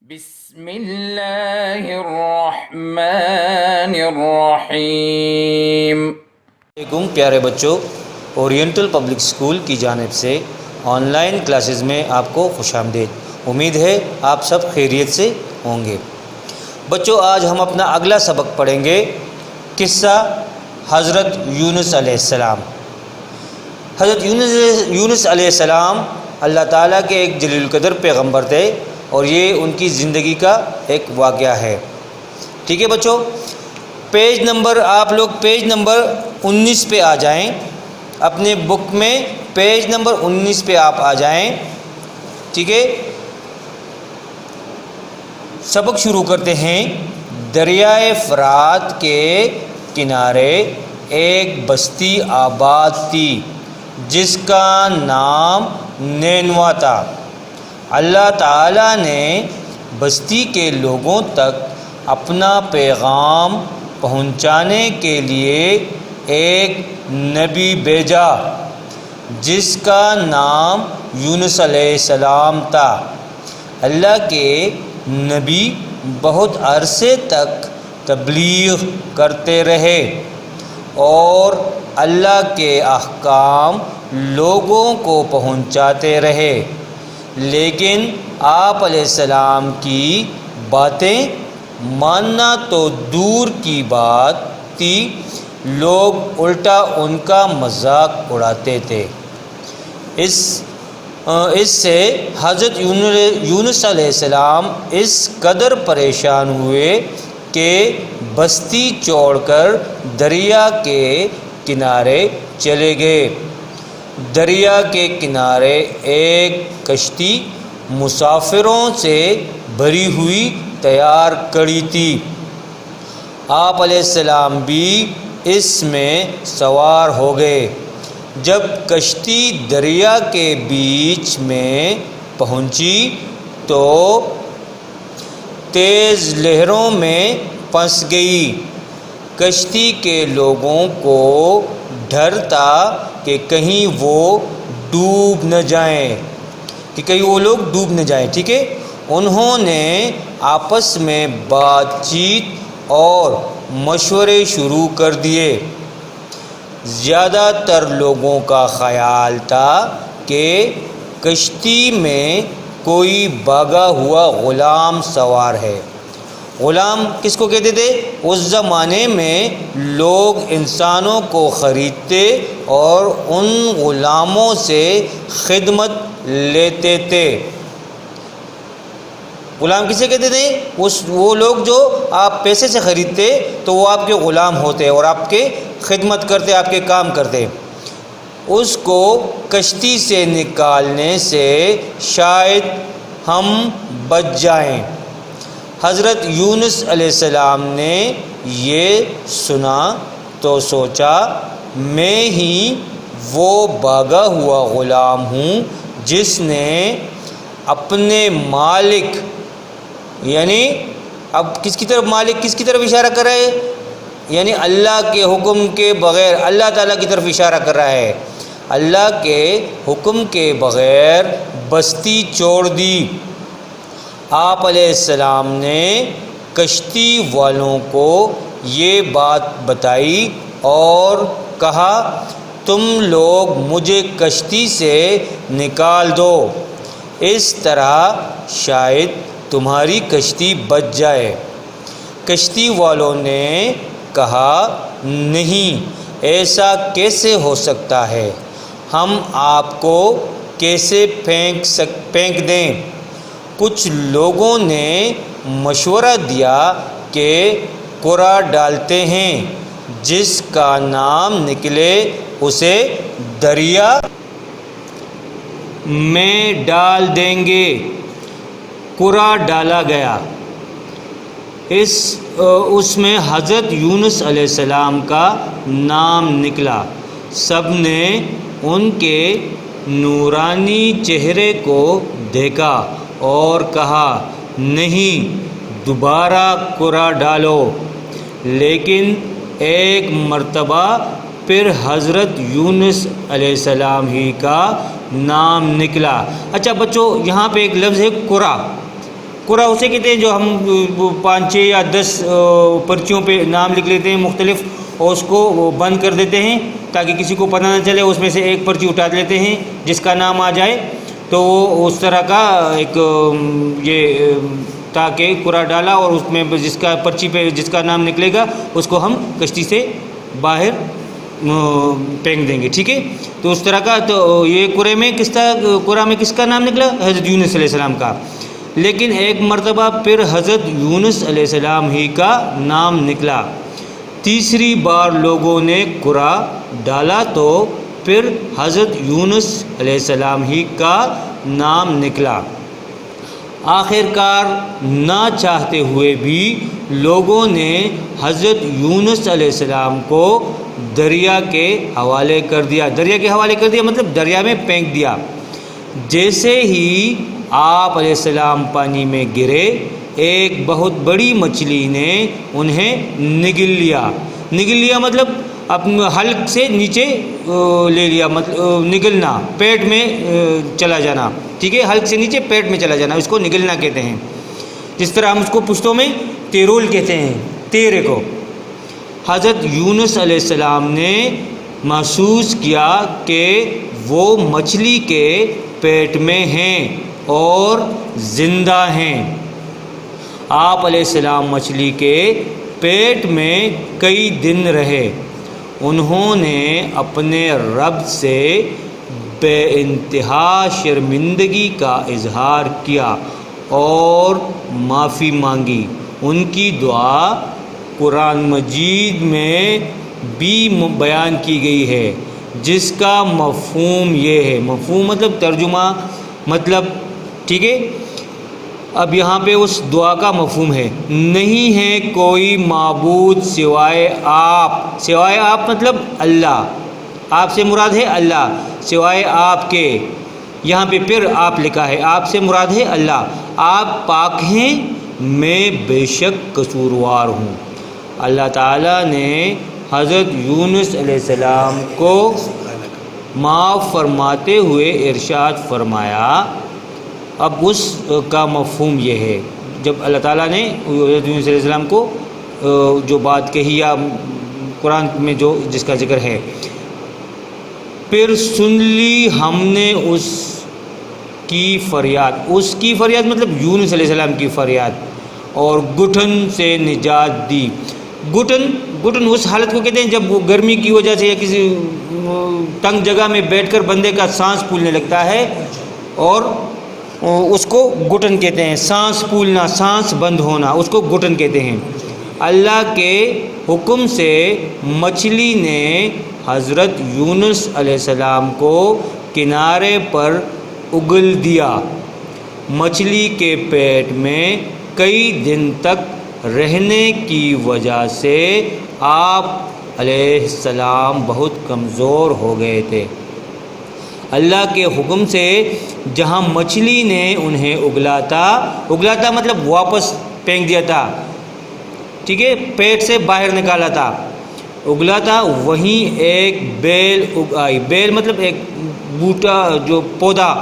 بسم اللہ الرحمن الرحیم۔ علیکم پیارے بچوں، اورینٹل پبلک اسکول کی جانب سے آن لائن کلاسز میں آپ کو خوش آمدید۔ امید ہے آپ سب خیریت سے ہوں گے۔ بچوں، آج ہم اپنا اگلا سبق پڑھیں گے، قصہ حضرت یونس علیہ السلام۔ حضرت یونس علیہ السلام اللہ تعالیٰ کے ایک جلیل القدر پیغمبر تھے، اور یہ ان کی زندگی کا ایک واقعہ ہے۔ ٹھیک ہے بچوں، آپ لوگ پیج نمبر 19 پہ آ جائیں۔ اپنے بک میں پیج نمبر 19 پہ آپ آ جائیں۔ ٹھیک ہے، سبق شروع کرتے ہیں۔ دریائے فرات کے کنارے ایک بستی آباد تھی جس کا نام نینوا تھا۔ اللہ تعالیٰ نے بستی کے لوگوں تک اپنا پیغام پہنچانے کے لیے ایک نبی بھیجا جس کا نام یونس علیہ السلام تھا۔ اللہ کے نبی بہت عرصے تک تبلیغ کرتے رہے اور اللہ کے احکام لوگوں کو پہنچاتے رہے، لیکن آپ علیہ السلام کی باتیں ماننا تو دور کی بات تھی، لوگ الٹا ان کا مذاق اڑاتے تھے۔ اس سے حضرت یونس علیہ السلام اس قدر پریشان ہوئے کہ بستی چھوڑ کر دریا کے کنارے چلے گئے۔ دریا کے کنارے ایک کشتی مسافروں سے بھری ہوئی تیار کڑی تھی۔ آپ علیہ السلام بھی اس میں سوار ہو گئے۔ جب کشتی دریا کے بیچ میں پہنچی تو تیز لہروں میں پھنس گئی۔ کشتی کے لوگوں کو ڈر تھا کہ کہیں وہ ڈوب نہ جائیں، ٹھیک ہے، انہوں نے آپس میں بات چیت اور مشورے شروع کر دیے۔ زیادہ تر لوگوں کا خیال تھا کہ کشتی میں کوئی بھاگا ہوا غلام سوار ہے۔ غلام کس کو کہتے تھے؟ اس زمانے میں لوگ انسانوں کو خریدتے اور ان غلاموں سے خدمت لیتے تھے۔ غلام کسے کہتے تھے؟ وہ لوگ جو آپ پیسے سے خریدتے تو وہ آپ کے غلام ہوتے اور آپ کے خدمت کرتے، آپ کے کام کرتے۔ اس کو کشتی سے نکالنے سے شاید ہم بچ جائیں۔ حضرت یونس علیہ السلام نے یہ سنا تو سوچا، میں ہی وہ بھاگا ہوا غلام ہوں جس نے اپنے مالک، یعنی اب کس کی طرف اشارہ کر رہا ہے؟ یعنی اللہ کے حکم کے بغیر، اللہ تعالیٰ کی طرف اشارہ کر رہا ہے۔ اللہ کے حکم کے بغیر بستی چھوڑ دی۔ آپ علیہ السلام نے کشتی والوں کو یہ بات بتائی اور کہا، تم لوگ مجھے کشتی سے نکال دو، اس طرح شاید تمہاری کشتی بچ جائے۔ کشتی والوں نے کہا، نہیں، ایسا کیسے ہو سکتا ہے؟ ہم آپ کو کیسے پھینک دیں؟ کچھ لوگوں نے مشورہ دیا کہ قرع ڈالتے ہیں، جس کا نام نکلے اسے دریا میں ڈال دیں گے۔ قرع ڈالا گیا، اس میں حضرت یونس علیہ السلام کا نام نکلا۔ سب نے ان کے نورانی چہرے کو دیکھا اور کہا، نہیں، دوبارہ قرع ڈالو۔ لیکن ایک مرتبہ پھر حضرت یونس علیہ السلام ہی کا نام نکلا۔ اچھا بچوں، یہاں پہ ایک لفظ ہے قرع۔ قرا اسے کہتے ہیں جو ہم 5 6 یا 10 پرچیوں پہ نام لکھ لیتے ہیں مختلف، اور اس کو وہ بند کر دیتے ہیں تاکہ کسی کو پتہ نہ چلے، اس میں سے ایک پرچی اٹھا لیتے ہیں جس کا نام آ جائے، تو وہ اس طرح کا ایک یہ تاکہ قرا ڈالا اور اس میں جس کا پرچی پہ جس کا نام نکلے گا اس کو ہم کشتی سے باہر پھینک دیں گے، ٹھیک ہے۔ تو اس طرح کا، تو یہ قرے میں قرا میں کس کا نام نکلا؟ حضرت یونس علیہ السلام کا۔ لیکن ایک مرتبہ پھر حضرت یونس علیہ السلام ہی کا نام نکلا۔ تیسری بار لوگوں نے قرا ڈالا تو پھر حضرت یونس علیہ السلام ہی کا نام نکلا۔ آخر کار نہ چاہتے ہوئے بھی لوگوں نے حضرت یونس علیہ السلام کو دریا کے حوالے کر دیا۔ دریا کے حوالے کر دیا مطلب دریا میں پھینک دیا۔ جیسے ہی آپ علیہ السلام پانی میں گرے، ایک بہت بڑی مچھلی نے انہیں نگل لیا مطلب اپنے حلق سے نیچے لے لیا، مطلب نگلنا، پیٹ میں چلا جانا، ٹھیک ہے، حلق سے نیچے پیٹ میں چلا جانا، اس کو نگلنا کہتے ہیں۔ جس طرح ہم اس کو پشتوں میں تیرول کہتے ہیں، تیرے کو۔ حضرت یونس علیہ السلام نے محسوس کیا کہ وہ مچھلی کے پیٹ میں ہیں اور زندہ ہیں۔ آپ علیہ السلام مچھلی کے پیٹ میں کئی دن رہے۔ انہوں نے اپنے رب سے بے انتہا شرمندگی کا اظہار کیا اور معافی مانگی۔ ان کی دعا قرآن مجید میں بھی بیان کی گئی ہے، جس کا مفہوم یہ ہے، مفہوم مطلب ترجمہ مطلب، ٹھیک ہے۔ اب یہاں پہ اس دعا کا مفہوم ہے، نہیں ہے کوئی معبود سوائے آپ، سوائے آپ مطلب اللہ، آپ سے مراد ہے اللہ، سوائے آپ کے، یہاں پہ پھر آپ لکھا ہے، آپ سے مراد ہے اللہ، آپ پاک ہیں، میں بے شک قصوروار ہوں۔ اللہ تعالیٰ نے حضرت یونس علیہ السلام کو معاف فرماتے ہوئے ارشاد فرمایا۔ اب اس کا مفہوم یہ ہے، جب اللہ تعالیٰ نے حضرت یونس علیہ السلام کو جو بات کہی یا قرآن میں جو جس کا ذکر ہے، پھر سن لی ہم نے اس کی فریاد مطلب یونس علیہ السلام کی فریاد، اور گھٹن سے نجات دی۔ گھٹن اس حالت کو کہتے ہیں جب وہ گرمی کی وجہ سے یا کسی تنگ جگہ میں بیٹھ کر بندے کا سانس پھولنے لگتا ہے، اور اس کو گھٹن کہتے ہیں، سانس پھولنا، سانس بند ہونا، اس کو گھٹن کہتے ہیں۔ اللہ کے حکم سے مچھلی نے حضرت یونس علیہ السلام کو کنارے پر اگل دیا۔ مچھلی کے پیٹ میں کئی دن تک رہنے کی وجہ سے آپ علیہ السلام بہت کمزور ہو گئے تھے۔ اللہ کے حکم سے جہاں مچھلی نے انہیں اگلا تھا مطلب واپس پھینک دیا تھا، ٹھیک ہے، پیٹ سے باہر نکالا تھا، اگلا تھا، وہیں ایک بیل اگائی۔ بیل مطلب ایک بوٹا جو پودا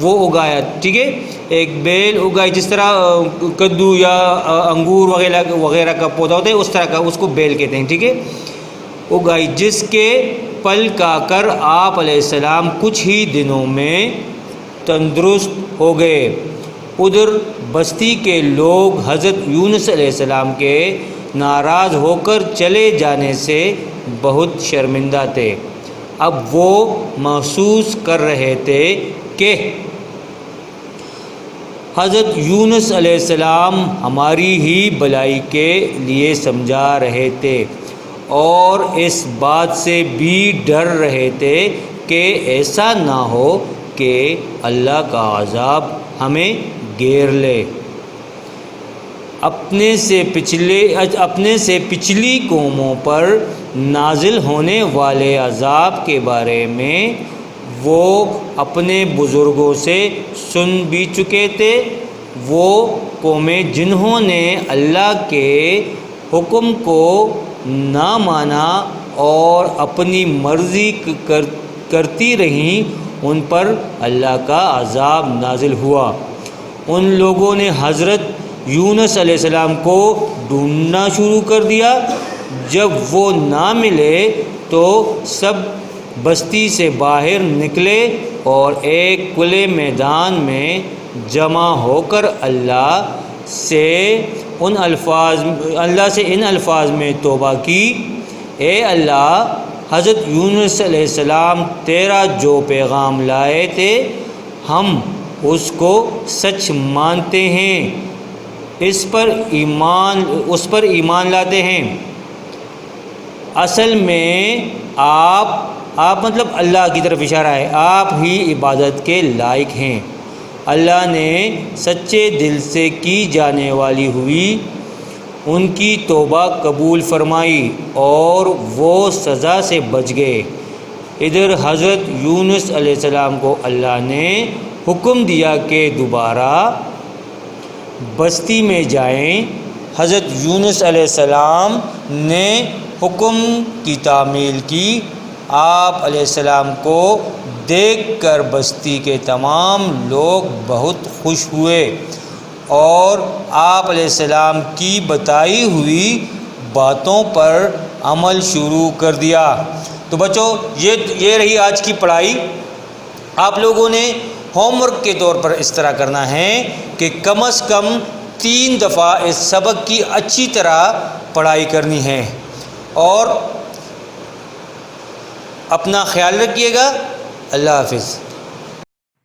وہ اگایا، ٹھیک ہے، ایک بیل اگائی، جس طرح کدو یا انگور وغیرہ کا پودا ہوتا ہے اس طرح کا، اس کو بیل کہتے ہیں، ٹھیک ہے، اگائی، جس کے پل کا کر آپ علیہ السلام کچھ ہی دنوں میں تندرست ہو گئے۔ ادھر بستی کے لوگ حضرت یونس علیہ السلام کے ناراض ہو کر چلے جانے سے بہت شرمندہ تھے۔ اب وہ محسوس کر رہے تھے کہ حضرت یونس علیہ السلام ہماری ہی بھلائی کے لیے سمجھا رہے تھے، اور اس بات سے بھی ڈر رہے تھے کہ ایسا نہ ہو کہ اللہ کا عذاب ہمیں گھیر لے۔ اپنے سے پچھلی قوموں پر نازل ہونے والے عذاب کے بارے میں وہ اپنے بزرگوں سے سن بھی چکے تھے۔ وہ قومیں جنہوں نے اللہ کے حکم کو نہ مانا اور اپنی مرضی کرتی رہیں، ان پر اللہ کا عذاب نازل ہوا۔ ان لوگوں نے حضرت یونس علیہ السلام کو ڈھونڈنا شروع کر دیا۔ جب وہ نہ ملے تو سب بستی سے باہر نکلے اور ایک کھلے میدان میں جمع ہو کر اللہ سے ان الفاظ میں توبہ کی، اے اللہ، حضرت یونس علیہ السلام تیرا جو پیغام لائے تھے ہم اس کو سچ مانتے ہیں، اس پر ایمان لاتے ہیں۔ اصل میں آپ مطلب اللہ کی طرف اشارہ ہے، آپ ہی عبادت کے لائق ہیں۔ اللہ نے سچے دل سے کی جانے والی ہوئی ان کی توبہ قبول فرمائی اور وہ سزا سے بچ گئے۔ ادھر حضرت یونس علیہ السلام کو اللہ نے حکم دیا کہ دوبارہ بستی میں جائیں۔ حضرت یونس علیہ السلام نے حکم کی تعمیل کی۔ آپ علیہ السلام کو دیکھ کر بستی کے تمام لوگ بہت خوش ہوئے اور آپ علیہ السلام کی بتائی ہوئی باتوں پر عمل شروع کر دیا۔ تو بچوں یہ رہی آج کی پڑھائی۔ آپ لوگوں نے ہوم ورک کے طور پر اس طرح کرنا ہے کہ کم از کم 3 دفعہ اس سبق کی اچھی طرح پڑھائی کرنی ہے، اور اپنا خیال رکھیے گا۔ اللہ حافظ۔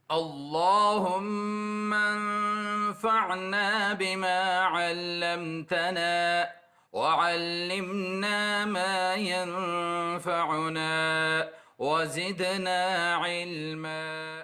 اللهم انفعنا بما علمتنا وعلمنا ما ينفعنا وزدنا علما۔